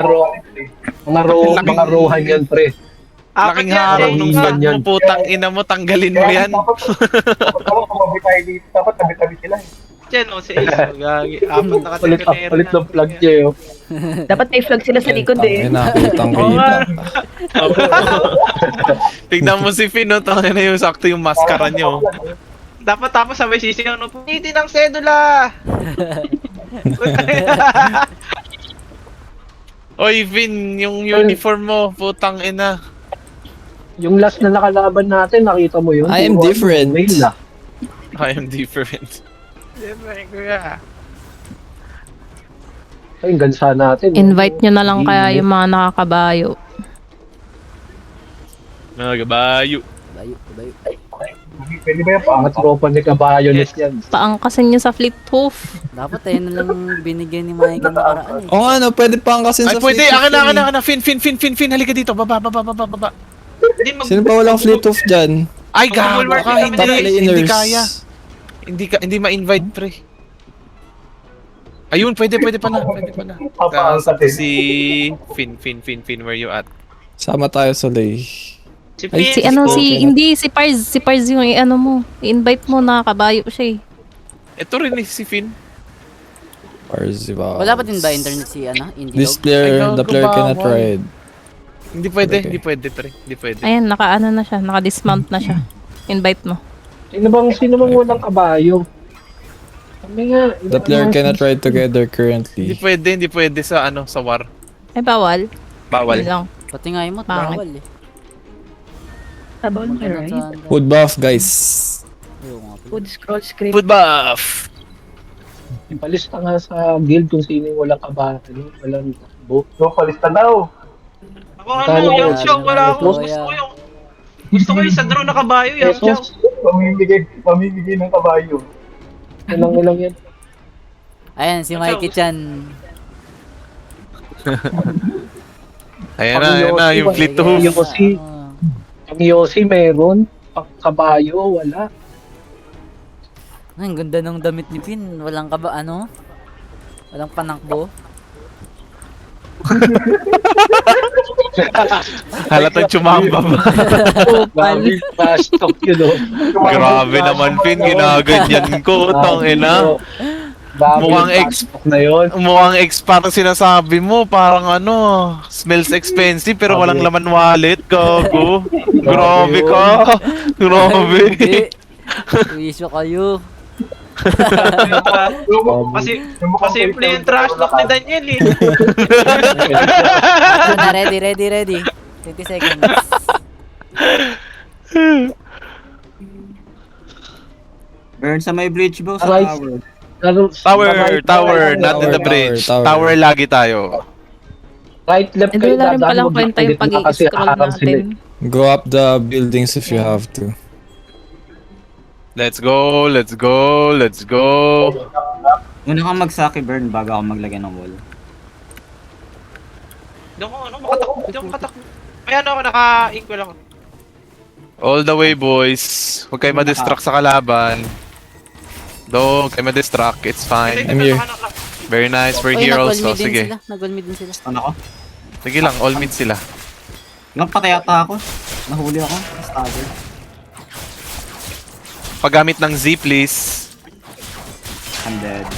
Mga rohan yan, pre. Laking harang nung flag mo, putang ina mo, tanggalin mo yan. Dapat tabi-tabi sila eh. Diyan o, si Ace. Gagi. Apat na kategory. Palit ng flag niya yun. Dapat may flag sila sa likod eh. Nakutang Oo kita. nga. Tignan mo si Finn, no? Tangin na yung sakto yung maskara niyo. Dapat tapos sabay sisigaw, no? Punitin ang sedula! Oy, Vin, yung uniform mo, putang ina. Yung last na nakalaban natin, nakita mo yun? I am different. Mail ah. I am different. Different, kuya. Ay, ang gansa natin. Invite nyo na lang kaya yung mga nakakabayo. Nagabayo. Pwede ba yan pa? Mga tropa ni Kabayonet yan. Paangkasin nyo sa flip hoof. Dapat ayun na lang binigyan ni Mike ng nakaraan eh. Oo nga, no, pwede pa ang kasin Ay, sa pwede. flip Akin hoof na, yun Finn, halika dito. Baba. Hindi, Sino pa walang flip hoof dyan? Ay, gago ka. Top Hindi laners. kaya. Hindi ma-invite, pre. Ayun, pwede pala. Tapos si Finn, where you at? Sama tayo sa lay. Si Ay, Si hindi, si Pars yung ano mo. I-invite mo, nakakabayo siya eh. Ito rin si Finn. Parzival. Wala pa din ba internet si ano? This Indilog? player, the Ay, player gago, cannot bawal. ride. Hindi pwede, Okay. Hindi pwede. Ayan, naka-ano na siya, naka-dismount na siya. Invite mo. Sino bang walang kabayo? Kami nga. The player cannot ride together currently. Hindi pwede sa sa war. Ay, bawal. Bawal. Yun lang. Pati nga yung Pangit. bawal eh. Bawal Maganda sa- Food buff, guys. Ayun nga pala. Food scroll script. Food buff! Ipalista nga sa guild kung sino yung walang kabayo. Walang takbo. So, palista daw. Ako yung show, wala ako. Gusto ko yung sa drone na kabayo, yung show. Pesos. Pamimigay ng kabayo. Ilang yan. Ayan, si Mikey Chan. Ayan na, yung flip to hoof. Yung kasi, ang Yossi meron. Pang kabayo, wala. Ang ganda ng damit ni Finn. Walang Walang panakbo. Halatang tsumamba ba? Grabe, fast talk yun, oh. Grabe naman, Finn, ginaganyan ko, tangina. Mukhang parang sinasabi mo, parang smells expensive pero walang laman wallet, gago. Grabe ka. Grabe. Wisyo kayo. Kasi yung trash talk ni Daniel eh. Na, ready. 20 seconds. Burn sa may bridge bro, sa Aray. tower. Tower, not in the bridge. Tower lagi tayo. Right, left Hindi kayo wala rin dadaan, palang huwag kwenta kayo yung dito kasi pag-i-scroll haharang sila eh. natin. Go up the buildings if you have to. Let's go. Una kang mag-saki burn bago ako maglagay ng wall. Hindi ako makatakbo. Kaya ako naka-equal ako. All the way, boys. Huwag kayo ma-distract sa kalaban. Huwag kayo ma-distract. It's fine. I'm here. Very nice. We're Oy, here nag-all also. mid din Sige. sila. Nag-all mid din sila. Ano ako? Sige lang. All mid sila. Napatay ata ako. Nahuli ako. Stagger. Paggamit ng Z, please. I'm dead.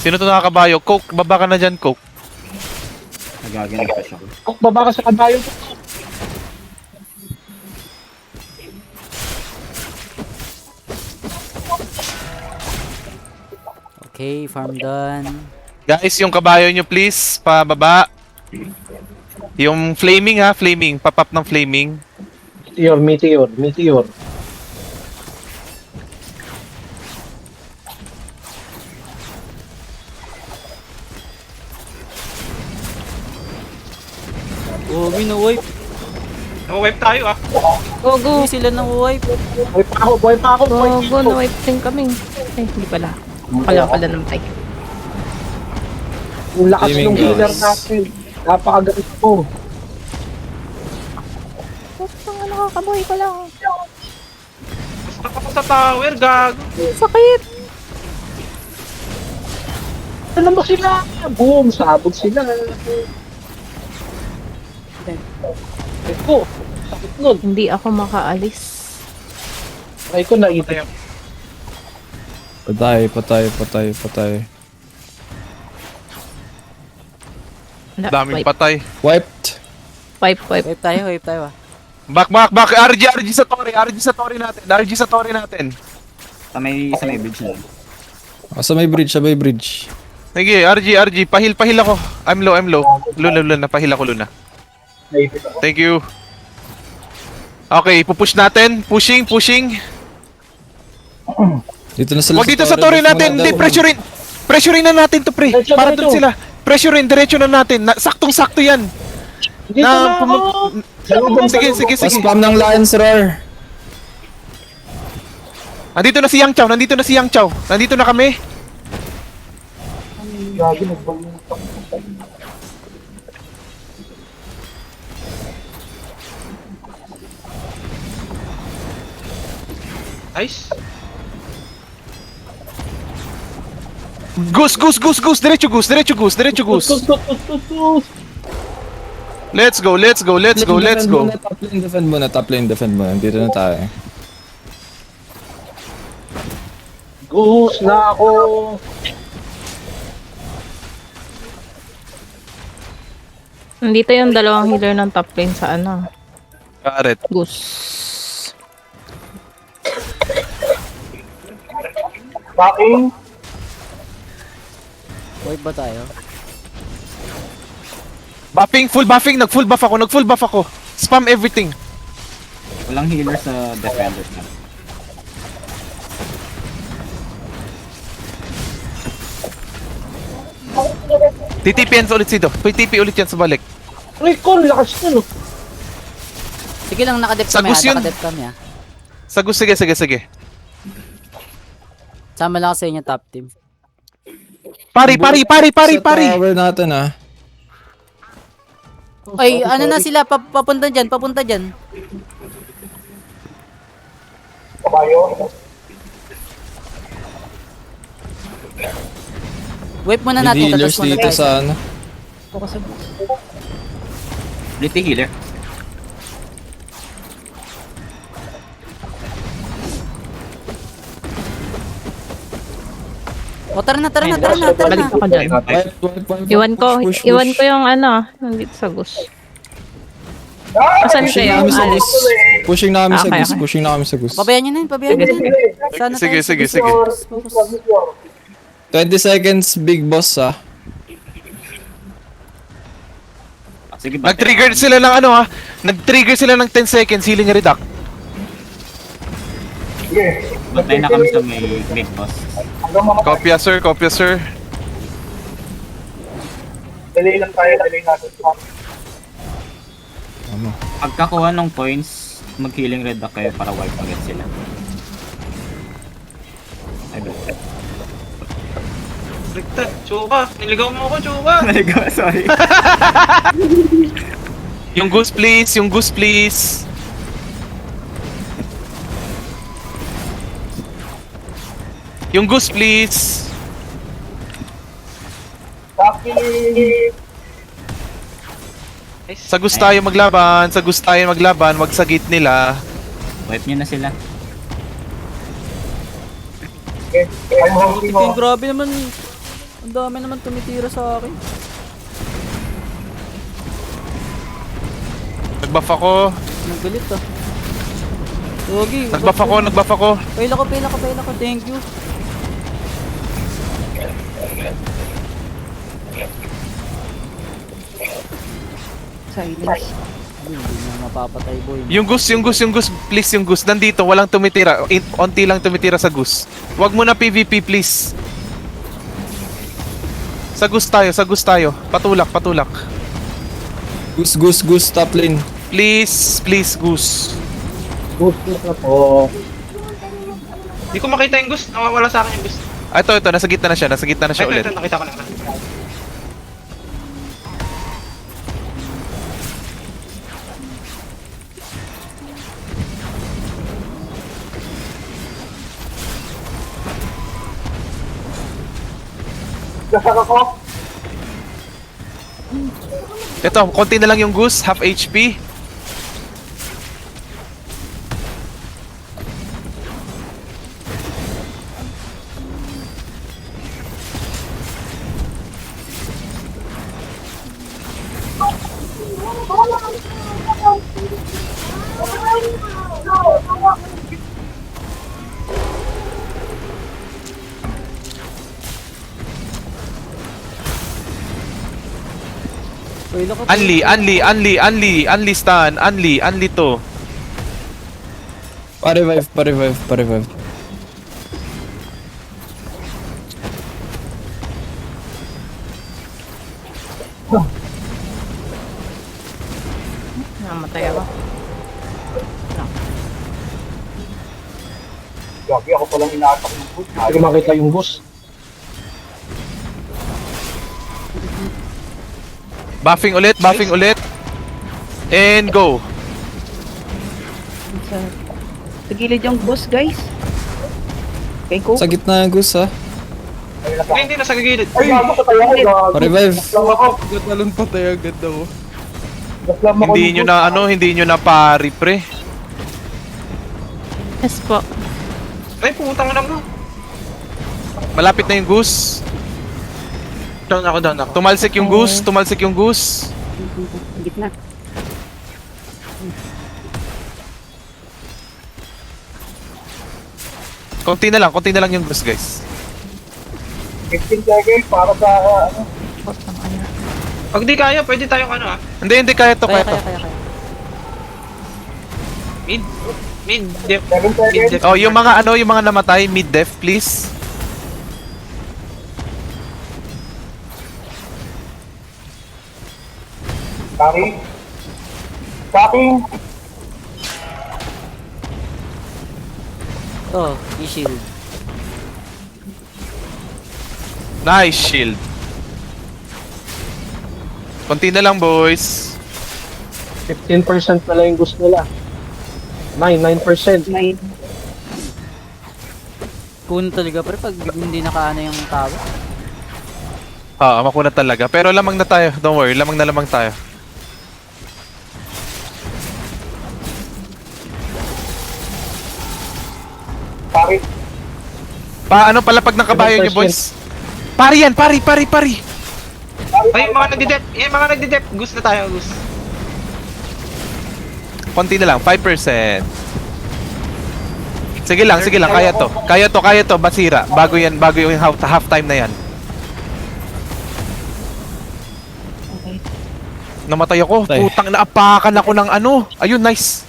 Sino to nakakabayo? Coke. Baba ka na dyan, Coke. Nagaganap pa siya. Kung baba ka sa kabayo, Okay, farm done. Guys, yung kabayo nyo, please. Pababa. Yung flaming ha. Flaming. Pop-up ng flaming. meteor. Oh, win-wipe. Nag-wipe tayo ah. Gogo. Hindi sila nang-wipe. Buhay pa ako. Gogo, na-wipe din kami. Ay, hindi pala. Pala namatay. Yung lakas Gaming ng healer guys. natin. Napakagalit ko. Nakakabuhay ko lang. ako sa tower, gago. Sakit. Alam mo sila? Boom! Sabog sila. Eko, sakit nun. Hindi ako makaalis. Try ko naipit. Patay, patay, patay, patay. Wala, Daming wipe. patay. Wiped. Wipe, wipe. Wave tayo ah. Back. RG sa Tori natin. Sa may bridge na. Sa may bridge. Sige, RG, pahil ako. I'm low. Luna, pahil ako, Luna. Naipit ako. Thank you. Okay, pupush natin. Pushing. Dito na sila Wag dito sa Tori natin. Hindi, pressurein na natin to, pre. Diretso, Para diretso. dun sila. Pressurein, diretso na natin. Saktong-sakto yan. Dito na ako! Sige. Pa-spam ng Lion's Roar. Nandito na si Yang Chow. Nandito na kami. Grabe, nagbalutak. Nice. Goose. Diretso goose. Let's go. Top lane, defend muna. Dito na tayo. Goose na ako! Nandito yung dalawang healer ng top lane sa ano. Karet. Goose. Backing. Wave ba tayo? Full buffing. Nag-full buff ako. Spam everything. Walang healer sa defenders na. TTP yan ulit dito. TTP ulit yan sa balik. Recon, lakas na no. Sige lang, nakadep Sa kami Gus yun. nakadep kami ah. Sagus, sige. Sama lang ako sa inyo top team. Pari. Sa tower natin Ay, ano na sila, papunta dyan. Kabayo. Wave muna May natin, healers tatas muna dito tayo. sa ano. Pretty healer. O tara na. Balik ako dyan. Wipe. Iwan ko yung ano, nandito sa Goose. Asan kayo, Alex? Pushing na kami sa Okay, Goose. okay. Pushing na kami sa Goose. Pabayaan nyo na yun. Sana Sige. tayo. Focus. 20 seconds, big boss Sige ba? Nag-trigger sila ng Nag-trigger sila ng 10 seconds healing reduct. Batay na kami sa may mid boss. Kopya sir. Delay lang tayo, delay natin. Pagkakuha ng points, mag-healing red up kayo para wipe agad sila. Ay, baliktad. Baliktad, Chuka. Niligaw mo ako, Chuka. Naligaw, sorry. Yung goose please. Yung goose please. Backing. Sa goose tayo maglaban, wag sa gate nila. Wipe nyo na sila. I'm holding on. Grabe naman. Ang dami naman tumitira sa akin. Nag-buff ako. Nagalit ah. Yogi. Nag-buff ako. Fail ako. Thank you. Silence. Hindi na mapapatay boy. Yung goose, please yung goose. Nandito, walang tumitira. Onti lang tumitira sa goose. Wag mo na PVP, please. Sa goose tayo. Patulak. Goose, top lane. Please, goose. Goose na po. Hindi ko makita yung goose. Nawawala sa akin yung goose. Ito, nasa gitna na siya ulit. Nakita ko na. Nagkasaka ko. Ito, konti na lang yung goose, half HP. Uy, look at Unli stun, Unli to. Pa-revive. Namatay ako. Gagi, ako palang inaatak ng food. Hindi ko makita yung boss. Buffing ulit. And go. Sa gilid yung boss, guys. Okay, go. Sa gitna yung goose ha. Ay, hindi na sa gilid. Ay, gago pa tayo. Gago. Pa-revive. Gaslam ako. Gatalon pa tayo agad ako. Gaslam ako. Hindi nyo na pari pre. Yes po. Ay, putang na mo. Malapit na yung goose. Down ako. Tumalsik yung goose. Gitna. Konti na lang yung goose, guys. 15 seconds para sa ano. Pag di kaya, pwede tayong ano ah. Hindi, kaya to. kaya. Mid def. 7 seconds. Oh, yung mga namatay, mid def, please. Copying. Oh, i-shield. Nice shield. Konti na lang, boys. 15% na lang yung gusto nila. 9%. 9. Kuno talaga pre pag hindi nakaano yung tao. Makuna talaga. Pero lamang na tayo. Don't worry, lamang tayo. Pari. Paano palapag ng kabayo nyo, boys? Pari yan, pari. Ay, mga nagdidep. Goose na tayo, goose. Konti na lang, 5%. Sige lang, kaya to, basira. Bago yung half time na yan. Okay. Namatay ako, Tay. putang naapakan ako ng ano. Ayun, nice.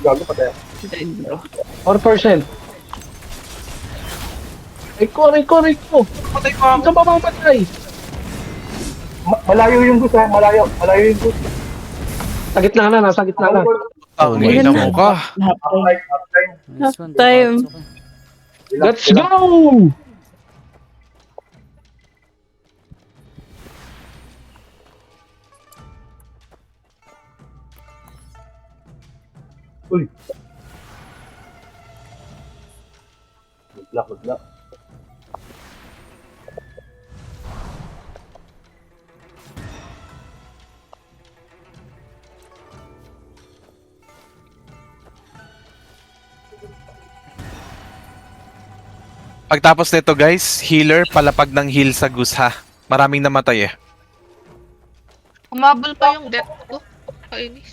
Gago pa tayo. 4%. Riko. Patay ko Hindi ka ba mamatay? Malayo yung bus ha. Malayo yung bus. Sa gitna na, nasa gitna na. Ang may na mo ka. Uptime. Nice one, Time. it's okay. Let's go! Uy. Good luck. Pagtapos nito, guys, healer, palapag ng heal sa goose ha. Maraming namatay eh. Umabol pa yung death ko. Kainis.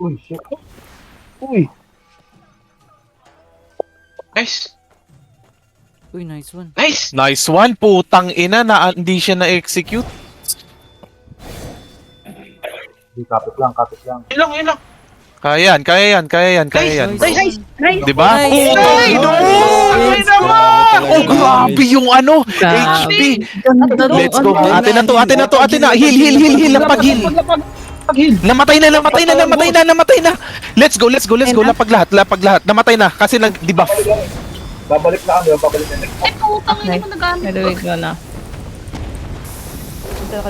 Uy, shit. Uy. Nice. Uy, nice one. Nice one, putang ina na hindi siya na-execute. Kapit lang. Yun lang. Kaya yan. Nice. Di ba? Nice. Ay, oh, grabe yung ano, HP. Let's go. Ate na. Heal. Namatay na. Let's go. Lapag lahat. Namatay na kasi nag-debuff. Babalik na kami. Ay, putang ina ko nagamit. Anyway, go na.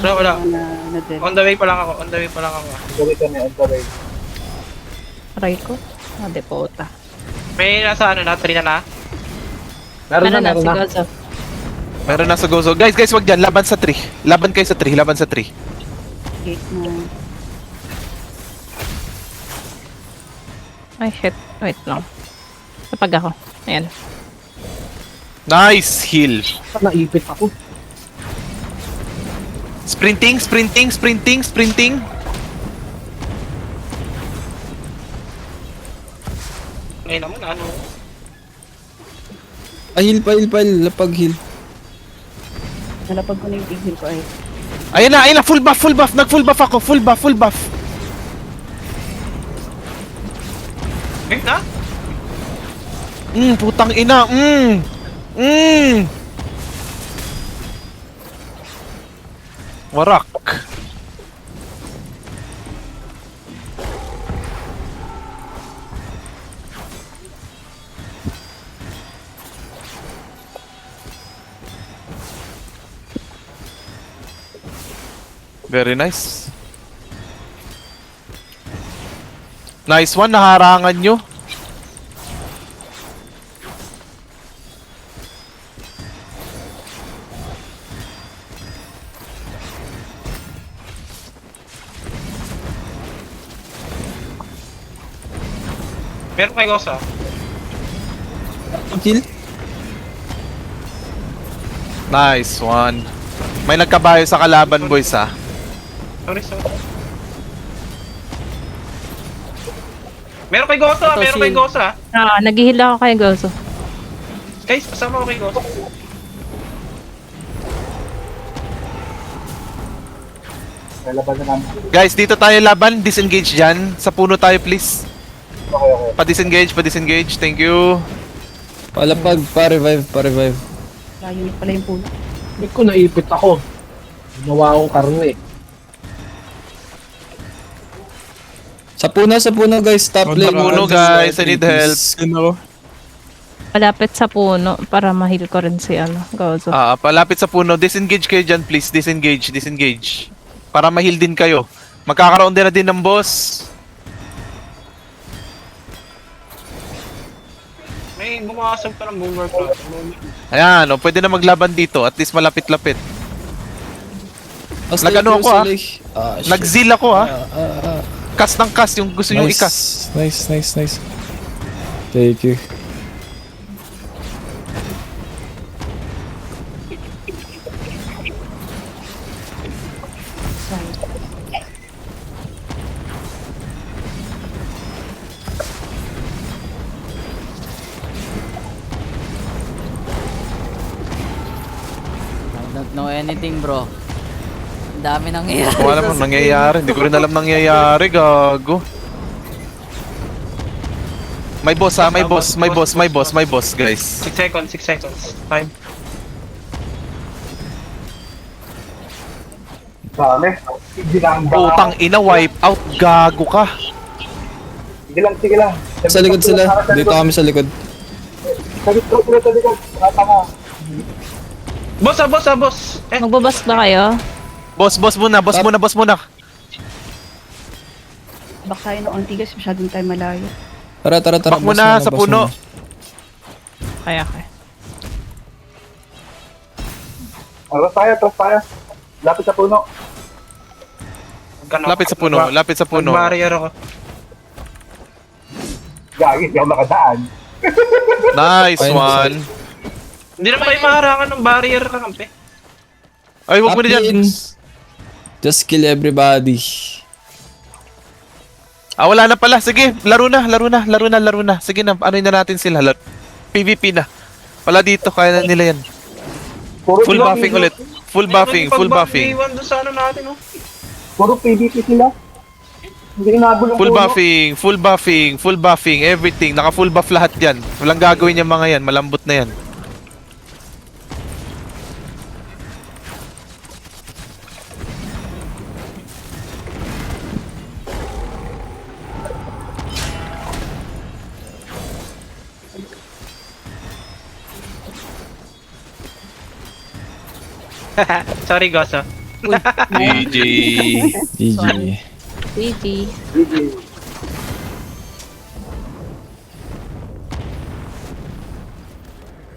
Wala. Na dead. On the way pa lang ako. Gawin kami on the way. Aray ko. Ade po ta. May nasa ano na, 3 na. Meron na, Ano na, meron si na. Gozo. Meron na sa Gozo. Guys, wag dyan. Laban sa 3. Laban kayo sa 3. Laban sa 3. Gate na. Ay, shit. Wait lang. Kapag ako. Ayan. Nice heal. Naipit ako. Sprinting, sprinting, sprinting, sprinting. Ngayon naman, ano? Ah, heal pa, lapag heal. Nalapag ko na yung tigil ko ay. Ayan na, full buff, full buff. Nag-full buff ako, full buff, full buff. Ngayon na? Putang ina, Warak. Very nice. Nice one, naharangan nyo. Meron kayo sa. Heal? Nice one. May nagkabayo sa kalaban, boys, ah. Sorry. Meron kay Gosa, Ito, meron kay shield. Gosa. Naghihil ako kay Gozo. Guys, kasama ko kay Gosa. Lalaban na namin. Guys, dito tayo laban. Disengage dyan. Sa puno tayo, please. Okay. Pa-disengage. Thank you. Palapag, pa-revive. Layo na pala yung puno. Hindi ko naipit ako. Ginawa akong karne. Sa puno guys, top lane. puno, guys. I need help. Skin ako. Malapit sa puno para mahil ko rin si Gozo. Palapit sa puno. Disengage kayo dyan, please. Disengage. Para ma-heal din kayo. Magkakaroon din ng boss. May bumakasag pa ng boomer ko. Ayan, pwede na maglaban dito. At least malapit-lapit. Nag-ano ako, Nag-zeal ako, Cast ng cast yung gusto nyo i-cast. Nice. Thank you. I don't know anything, bro. Ang dami nangyayari. Kung alam mo nangyayari. Hindi ko rin alam nangyayari. Gago. May boss, May boss, guys. 6 seconds. Time. Dami. Sige lang. Putang ina, wipe out. Gago ka. Sige lang. Sa likod sila. Dito kami sa likod. Sa likod. Tama. Boss! Magbabas ba kayo? Boss muna. Back tayo ng onti guys, masyadong tayo malayo. Tara. Back muna sa puno. Kaya. Atras tayo. Lapit sa puno. Lapit sa puno. Barrier ako. Gagi, hindi ako nakadaan. Nice Ayun, one. Hindi naman kayo maharangan ng barrier kakampi. Ay, wag mo na dyan. Just kill everybody. Wala na pala. Sige, laro na. Sige na, ano na natin sila. PvP na. Wala dito, kaya na nila yan. Full buffing ulit. Full buffing. Iwan doon sa ano natin, oh. Puro PvP sila. Hindi nabulong Full buffing, everything. Naka full buff lahat yan. Walang gagawin yung mga yan, malambot na yan. Sorry, Gosa. GG. GG. GG.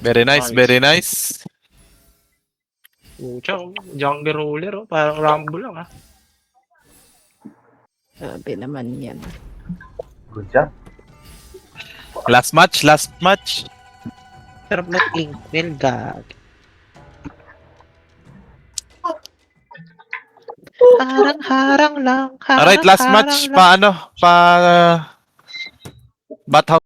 Very nice, very nice. Pucha, jungle ruler, oh. Parang Rumble lang, ah. Sabi naman yan. Good job. Last match, last match. Sarap mag-inkwell, gag. Harang-harang lang. Alright, last match pa ano, pa Bat House